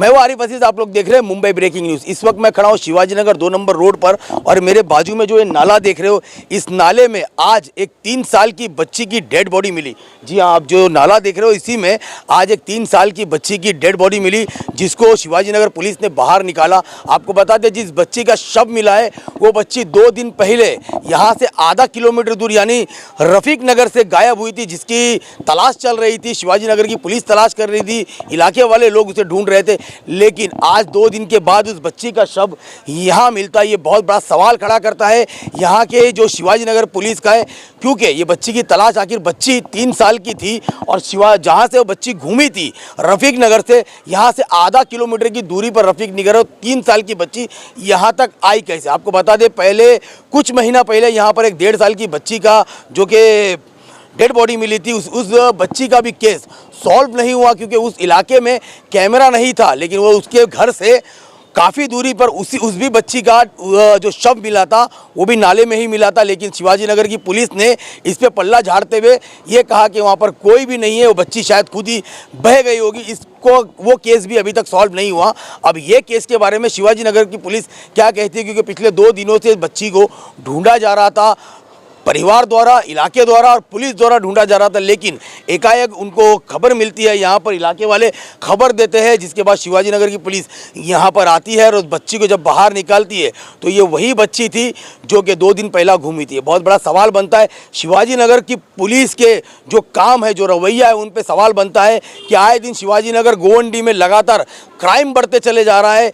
मैं वो आरिफ अजीज, आप लोग देख रहे हैं मुंबई ब्रेकिंग न्यूज़। इस वक्त मैं खड़ा हूँ शिवाजी नगर 2 नंबर रोड पर और मेरे बाजू में जो ये नाला देख रहे हो, इस नाले में आज एक 3 साल की बच्ची की डेड बॉडी मिली। जी हाँ, आप जो नाला देख रहे हो इसी में आज एक 3 साल की बच्ची की डेड बॉडी मिली, जिसको शिवाजी नगर पुलिस ने बाहर निकाला। आपको बता दें, जिस बच्ची का शव मिला है वो बच्ची 2 दिन पहले यहाँ से आधा किलोमीटर दूर यानी रफीक नगर से गायब हुई थी, जिसकी तलाश चल रही थी। शिवाजी नगर की पुलिस तलाश कर रही थी, इलाके वाले लोग उसे ढूंढ रहे थे, लेकिन आज 2 दिन के बाद उस बच्ची का शव यहाँ मिलता है। ये बहुत बड़ा सवाल खड़ा करता है यहाँ के जो शिवाजी नगर पुलिस का है, क्योंकि ये बच्ची की तलाश, आखिर बच्ची 3 साल की थी और जहाँ से वो बच्ची घूमी थी रफीक नगर से, यहाँ से आधा किलोमीटर की दूरी पर रफीक नगर, 3 साल की बच्ची यहाँ तक आई कैसे? आपको बता दें, पहले कुछ महीना पहले यहाँ पर एक 1.5 साल की बच्ची का जो कि डेड बॉडी मिली थी, उस बच्ची का भी केस सॉल्व नहीं हुआ, क्योंकि उस इलाके में कैमरा नहीं था। लेकिन वो उसके घर से काफ़ी दूरी पर उस भी बच्ची का जो शव मिला था वो भी नाले में ही मिला था। लेकिन शिवाजी नगर की पुलिस ने इस पे पल्ला झाड़ते हुए ये कहा कि वहाँ पर कोई भी नहीं है, वो बच्ची शायद खुद ही बह गई होगी। इसको वो केस भी अभी तक सॉल्व नहीं हुआ। अब ये केस के बारे में शिवाजी नगर की पुलिस क्या कहती है, क्योंकि पिछले 2 दिनों से बच्ची को ढूंढा जा रहा था, परिवार द्वारा, इलाके द्वारा और पुलिस द्वारा ढूंढा जा रहा था। लेकिन एकाएक उनको खबर मिलती है, यहाँ पर इलाके वाले खबर देते हैं, जिसके बाद शिवाजी नगर की पुलिस यहाँ पर आती है और उस बच्ची को जब बाहर निकालती है तो ये वही बच्ची थी जो कि 2 दिन पहला घूमी थी। बहुत बड़ा सवाल बनता है शिवाजी नगर की पुलिस के जो काम है, जो रवैया है, उन पर सवाल बनता है कि आए दिन शिवाजी नगर गोवंडी में लगातार क्राइम बढ़ते चले जा रहा है,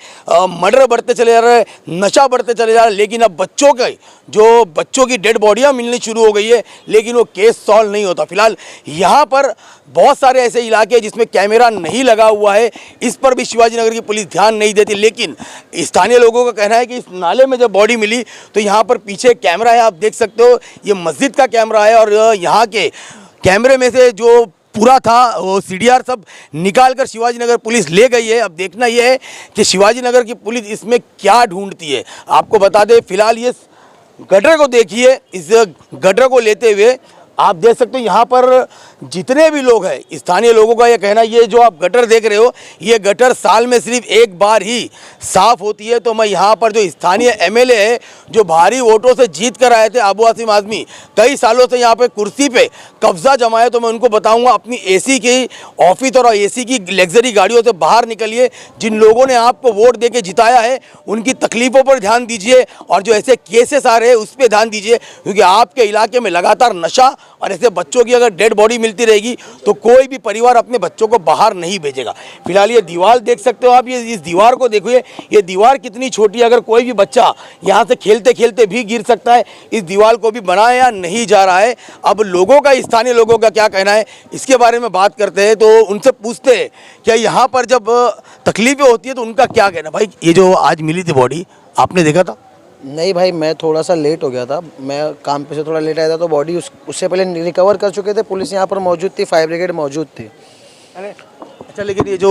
मर्डर बढ़ते चले जा रहा है, नशा बढ़ते चले जा रहा है। लेकिन अब बच्चों की डेड बॉडियाँ मिलनी शुरू हो गई है, लेकिन वो केस सॉल्व नहीं होता। फिलहाल यहाँ पर बहुत सारे ऐसे इलाके हैं जिसमें कैमरा नहीं लगा हुआ है, इस पर भी शिवाजी नगर की पुलिस ध्यान नहीं देती। लेकिन स्थानीय लोगों का कहना है कि इस नाले में जब बॉडी मिली तो यहाँ पर पीछे कैमरा है, आप देख सकते हो, ये मस्जिद का कैमरा है और यहाँ के कैमरे में से जो पूरा था वो सीडीआर सब निकाल कर शिवाजी नगर पुलिस ले गई है। अब देखना यह है कि शिवाजी नगर की पुलिस इसमें क्या ढूंढती है। आपको बता दें, फिलहाल ये गटर को देखिए, इस गटर को लेते हुए आप देख सकते हो यहाँ पर जितने भी लोग हैं, स्थानीय लोगों का ये कहना, ये जो आप गटर देख रहे हो, ये गटर साल में सिर्फ एक बार ही साफ़ होती है। तो मैं यहाँ पर जो स्थानीय एमएलए है, जो भारी वोटों से जीत कर आए थे, अबू आसिम आज़मी, कई सालों से यहाँ पे कुर्सी पे कब्जा जमाए, तो मैं उनको बताऊँगा अपनी एसी की ऑफिस और एसी की लग्जरी गाड़ियों से बाहर निकलिए। जिन लोगों ने आपको वोट दे के जिताया है उनकी तकलीफ़ों पर ध्यान दीजिए और जो ऐसे केसेस आ रहे हैं उस पर ध्यान दीजिए, क्योंकि आपके इलाके में लगातार नशा और ऐसे बच्चों की अगर डेड बॉडी मिलती रहेगी तो कोई भी परिवार अपने बच्चों को बाहर नहीं भेजेगा। फिलहाल ये दीवार देख सकते हो आप, ये इस दीवार को देखिए, ये दीवार कितनी छोटी है, अगर कोई भी बच्चा यहाँ से खेलते खेलते भी गिर सकता है। इस दीवार को भी बनाया नहीं जा रहा है। अब लोगों का, स्थानीय लोगों का क्या कहना है इसके बारे में बात करते हैं, तो उनसे पूछते हैं क्या यहाँ पर जब तकलीफें होती है तो उनका क्या कहना। भाई, ये जो आज मिली थी बॉडी, आपने देखा था? नहीं भाई, मैं थोड़ा सा लेट हो गया था, मैं काम पे से थोड़ा लेट आया था, तो बॉडी उससे पहले रिकवर कर चुके थे, पुलिस यहाँ पर मौजूद थी, फायर ब्रिगेड मौजूद थी। अच्छा, लेकिन ये जो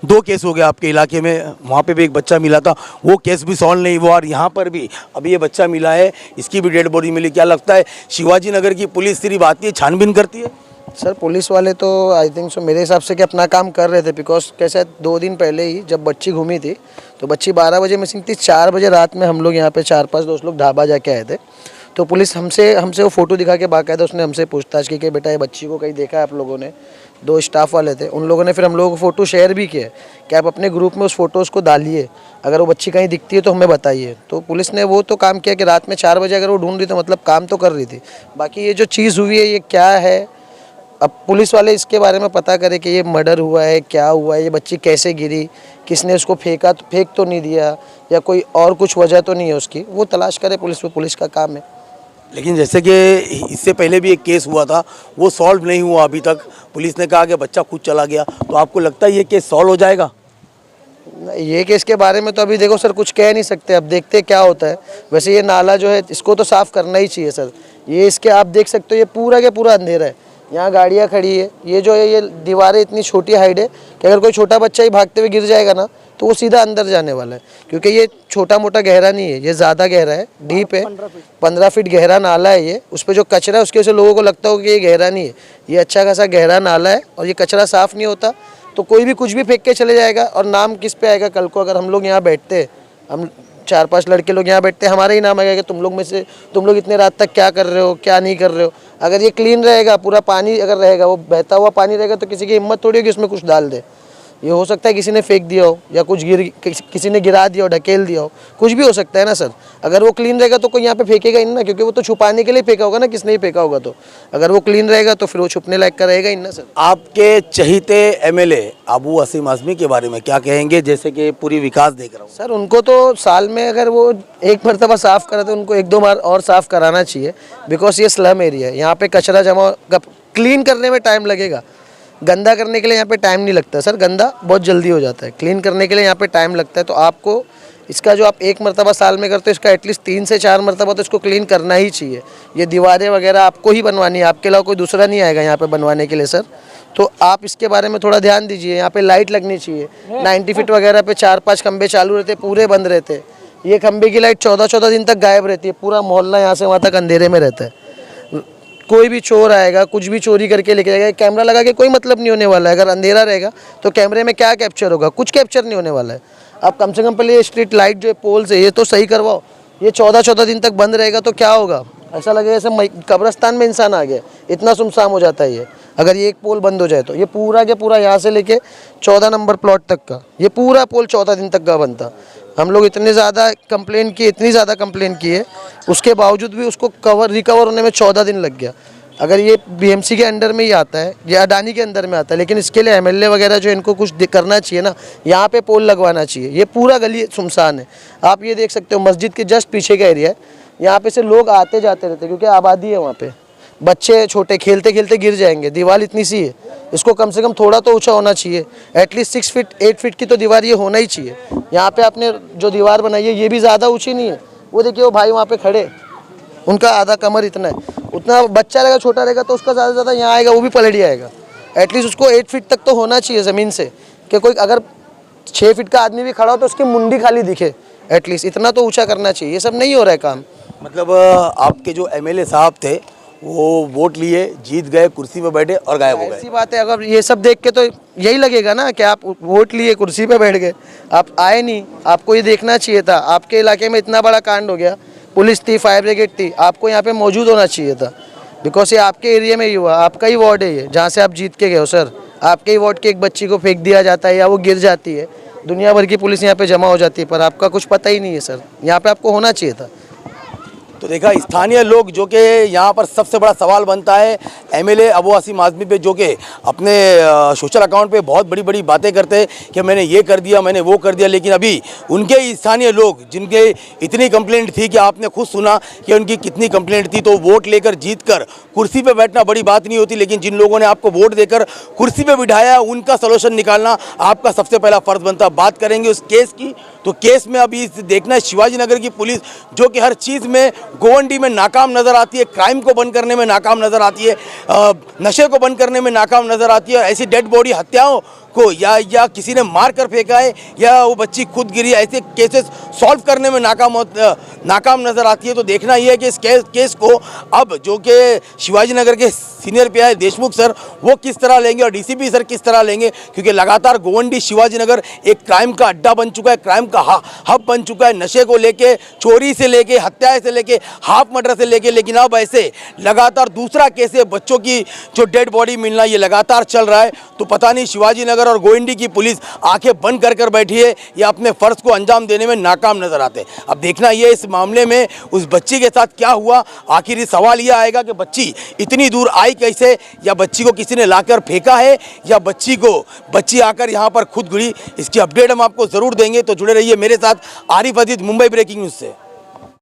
2 केस हो गए आपके इलाके में, वहाँ पे भी एक बच्चा मिला था, वो केस भी सॉल्व नहीं हुआ और यहाँ पर भी अभी ये बच्चा मिला है, इसकी भी डेड बॉडी मिली। क्या लगता है शिवाजी नगर की पुलिस सिर्फ आती है, छानबीन करती है? सर, पुलिस वाले तो आई थिंक सो मेरे हिसाब से कि अपना काम कर रहे थे, बिकॉज कैसे 2 दिन पहले ही जब बच्ची घूमी थी तो बच्ची 12 बजे मिसिंग थी, 4 बजे रात में हम लोग यहाँ पे 4-5 दोस्त लोग ढाबा जाके आए थे, तो पुलिस हमसे वो फ़ोटो दिखा के बाकायदा उसने हमसे पूछताछ की कि बेटा ये बच्ची को कहीं देखा है आप लोगों ने। 2 स्टाफ वाले थे, उन लोगों ने फिर हम लोगों को फ़ोटो शेयर भी किए कि आप अपने ग्रुप में उस फ़ोटोज़ को डालिए, अगर वो बच्ची कहीं दिखती है तो हमें बताइए। तो पुलिस ने वो तो काम किया कि रात में 4 बजे अगर वो ढूंढ रही तो मतलब काम तो कर रही थी। बाकी ये जो चीज़ हुई है ये क्या है, अब पुलिस वाले इसके बारे में पता करें कि ये मर्डर हुआ है, क्या हुआ है, ये बच्ची कैसे गिरी, किसने उसको फेंक तो नहीं दिया, या कोई और कुछ वजह तो नहीं है उसकी, वो तलाश करे पुलिस, वो पुलिस का काम है। लेकिन जैसे कि इससे पहले भी एक केस हुआ था, वो सॉल्व नहीं हुआ अभी तक, पुलिस ने कहा कि बच्चा खुद चला गया, तो आपको लगता है ये केस सॉल्व हो जाएगा? ये केस के बारे में तो अभी देखो सर कुछ कह नहीं सकते, अब देखते क्या होता है। वैसे ये नाला जो है इसको तो साफ़ करना ही चाहिए सर। ये इसके आप देख सकते हो, ये पूरा के पूरा अंधेरा है, यहाँ गाड़ियाँ खड़ी है, ये जो है ये दीवारें इतनी छोटी हाइट है कि अगर कोई छोटा बच्चा ही भागते हुए गिर जाएगा ना तो वो सीधा अंदर जाने वाला है, क्योंकि ये छोटा मोटा गहरा नहीं है, ये ज़्यादा गहरा है, डीप है, 15 फीट गहरा नाला है ये। उस पर जो कचरा है उसकी वजह से लोगों को लगता हो कि ये गहरा नहीं है, ये अच्छा खासा गहरा नाला है और ये कचरा साफ़ नहीं होता तो कोई भी कुछ भी फेंक के चले जाएगा और नाम किस पे आएगा कल को? अगर हम लोग यहाँ बैठते, हम 4-5 लड़के लोग यहाँ बैठते, हमारा ही नाम आएगा कि तुम लोग में से, तुम लोग इतने रात तक क्या कर रहे हो, क्या नहीं कर रहे हो। अगर ये क्लीन रहेगा, पूरा पानी अगर रहेगा, वो बहता हुआ पानी रहेगा, तो किसी की हिम्मत थोड़ी होगी उसमें कुछ डाल दे। ये हो सकता है किसी ने फेंक दिया हो, या कुछ किसी ने गिरा दिया हो, ढकेल दिया हो, कुछ भी हो सकता है ना सर। अगर वो क्लीन रहेगा तो कोई यहाँ पे फेंकेगा ही ना, क्योंकि वो तो छुपाने के लिए फेंका होगा ना, किसने ही फेंका होगा। तो अगर वो क्लीन रहेगा तो फिर वो छुपने लायक का रहेगा ही ना सर। आपके चहीते एमएलए अबू वसीम आज़मी के बारे में क्या कहेंगे, जैसे कि पूरी विकास देख रहा हूँ? सर उनको तो साल में अगर वो एक मरतबा साफ़ करा तो उनको 1-2 बार और साफ़ कराना चाहिए, बिकॉज ये स्लम एरिया है। यहाँ पे कचरा जमा, क्लीन करने में टाइम लगेगा, गंदा करने के लिए यहाँ पे टाइम नहीं लगता सर। गंदा बहुत जल्दी हो जाता है, क्लीन करने के लिए यहाँ पे टाइम लगता है। तो आपको इसका जो आप एक मरतबा साल में करते हो, इसका एटलीस्ट 3 से 4 मरतबा तो इसको क्लीन करना ही चाहिए। ये दीवारें वगैरह आपको ही बनवानी है, आपके अलावा कोई दूसरा नहीं आएगा यहाँ पे बनवाने के लिए सर। तो आप इसके बारे में थोड़ा ध्यान दीजिए। यहाँ पे लाइट लगनी चाहिए। 90 फीट वगैरह पे 4-5 खंबे चालू रहते, पूरे बंद रहते। ये खंबे की लाइट 14-14 दिन तक गायब रहती है। पूरा मोहल्ला यहाँ से वहाँ तक अंधेरे में रहता है। कोई भी चोर आएगा, कुछ भी चोरी करके लेके जाएगा। कैमरा लगा के कोई मतलब नहीं होने वाला है। अगर अंधेरा रहेगा तो कैमरे में क्या कैप्चर होगा? कुछ कैप्चर नहीं होने वाला है। आप कम से कम पहले ये स्ट्रीट लाइट जो है, पोल्स है, ये तो सही करवाओ। ये 14-14 दिन तक बंद रहेगा तो क्या होगा? ऐसा लगेगा जैसे कब्रिस्तान में इंसान आ गया, इतना सुनसान हो जाता है ये। अगर ये एक पोल बंद हो जाए तो ये पूरा के पूरा यहाँ से लेके 14 नंबर प्लॉट तक का ये पूरा पोल 14 दिन तक का बनता। हम लोग इतनी ज़्यादा कंप्लेन किए, उसके बावजूद भी उसको रिकवर होने में 14 दिन लग गया। अगर ये बीएमसी के अंडर में ही आता है या अडानी के अंदर में आता है, लेकिन इसके लिए एमएलए वगैरह जो इनको कुछ करना चाहिए ना, यहाँ पे पोल लगवाना चाहिए। ये पूरा गली सुनसान है। आप ये देख सकते हो, मस्जिद के जस्ट पीछे का एरिया है। यहाँ पे से लोग आते जाते रहते, क्योंकि आबादी है वहाँ पे। बच्चे छोटे खेलते खेलते गिर जाएंगे। दीवार इतनी सी है, इसको कम से कम थोड़ा तो ऊंचा होना चाहिए। एटलीस्ट 6 फीट 8 फीट की तो दीवार ये होना ही चाहिए। यहाँ पे आपने जो दीवार बनाई है, ये भी ज़्यादा ऊंची नहीं है। वो देखिए वो भाई वहाँ पे खड़े, उनका आधा कमर इतना है। उतना बच्चा रहेगा, छोटा रहेगा तो उसका ज़्यादा से ज़्यादा यहाँ आएगा, वो भी पलट जाएगा। एटलीस्ट उसको 8 फीट तक तो होना चाहिए ज़मीन से, कि कोई अगर 6 फीट का आदमी भी खड़ा हो तो उसकी मुंडी खाली दिखे। एटलीस्ट इतना तो ऊँचा करना चाहिए। ये सब नहीं हो रहा है काम। मतलब आपके जो एमएलए साहब थे वो वोट लिए, जीत गए, कुर्सी पे बैठे और गायब हो गए। ऐसी बात है। अगर ये सब देख के तो यही लगेगा ना कि आप वोट लिए, कुर्सी पे बैठ गए, आप आए नहीं। आपको ये देखना चाहिए था। आपके इलाके में इतना बड़ा कांड हो गया, पुलिस थी, फायर ब्रिगेड थी, आपको यहाँ पे मौजूद होना चाहिए था। बिकॉज ये आपके एरिया में ही हुआ, आपका ही वार्ड है ये, जहाँ से आप जीत के गए हो सर। आपके ही वार्ड की एक बच्ची को फेंक दिया जाता है या वो गिर जाती है, दुनिया भर की पुलिस यहाँ पे जमा हो जाती है, पर आपका कुछ पता ही नहीं है सर। यहाँ पे आपको होना चाहिए था। तो देखा स्थानीय लोग, जो कि यहाँ पर सबसे बड़ा सवाल बनता है एमएलए अबू वसीम आज़मी पे, जो कि अपने सोशल अकाउंट पे बहुत बड़ी बड़ी बातें करते हैं कि मैंने ये कर दिया, मैंने वो कर दिया। लेकिन अभी उनके स्थानीय लोग, जिनके इतनी कंप्लेंट थी कि आपने खुद सुना कि उनकी कितनी कंप्लेंट थी, तो वोट लेकर जीत कर कुर्सी पर बैठना बड़ी बात नहीं होती, लेकिन जिन लोगों ने आपको वोट देकर कुर्सी पर बिठाया, उनका सलूशन निकालना आपका सबसे पहला फ़र्ज बनता। बात करेंगे उस केस की, तो केस में अभी देखना है शिवाजी नगर की पुलिस, जो कि हर चीज़ में गोवंडी में नाकाम नज़र आती है, क्राइम को बंद करने में नाकाम नज़र आती है, नशे को बंद करने में नाकाम नज़र आती है। ऐसी डेड बॉडी हत्याओं को या किसी ने मार कर फेंका है या वो बच्ची खुद गिरी, ऐसे केसेस सॉल्व करने में नाकाम नज़र आती है। तो देखना ये है कि इस केस को अब जो कि शिवाजी नगर के सीनियर पीआई देशमुख सर वो किस तरह लेंगे और डीसीपी सर किस तरह लेंगे, क्योंकि लगातार गोवंडी शिवाजी नगर एक क्राइम का अड्डा बन चुका है, क्राइम का हब बन चुका है। नशे को लेके, चोरी से लेके, हत्या से लेके, हाफ मर्डर से लेके, लेकिन अब ऐसे लगातार दूसरा केस है, बच्चों की जो डेड बॉडी मिलना, ये लगातार चल रहा है। तो पता नहीं शिवाजी नगर और गोविंडी की पुलिस आंखें बंद कर बैठी है या अपने फ़र्ज को अंजाम देने में नाकाम नजर आते हैं। अब देखना ये इस मामले में उस बच्ची के साथ क्या हुआ। आखिर सवाल यह आएगा कि बच्ची इतनी दूर आई कैसे, या बच्ची को किसी ने लाकर फेंका है, या बच्ची आकर यहाँ पर खुद गिरी। इसकी अपडेट हम आपको ज़रूर देंगे, तो जुड़े रहिए मेरे साथ। आरिफ अजीज, मुंबई ब्रेकिंग न्यूज़ से।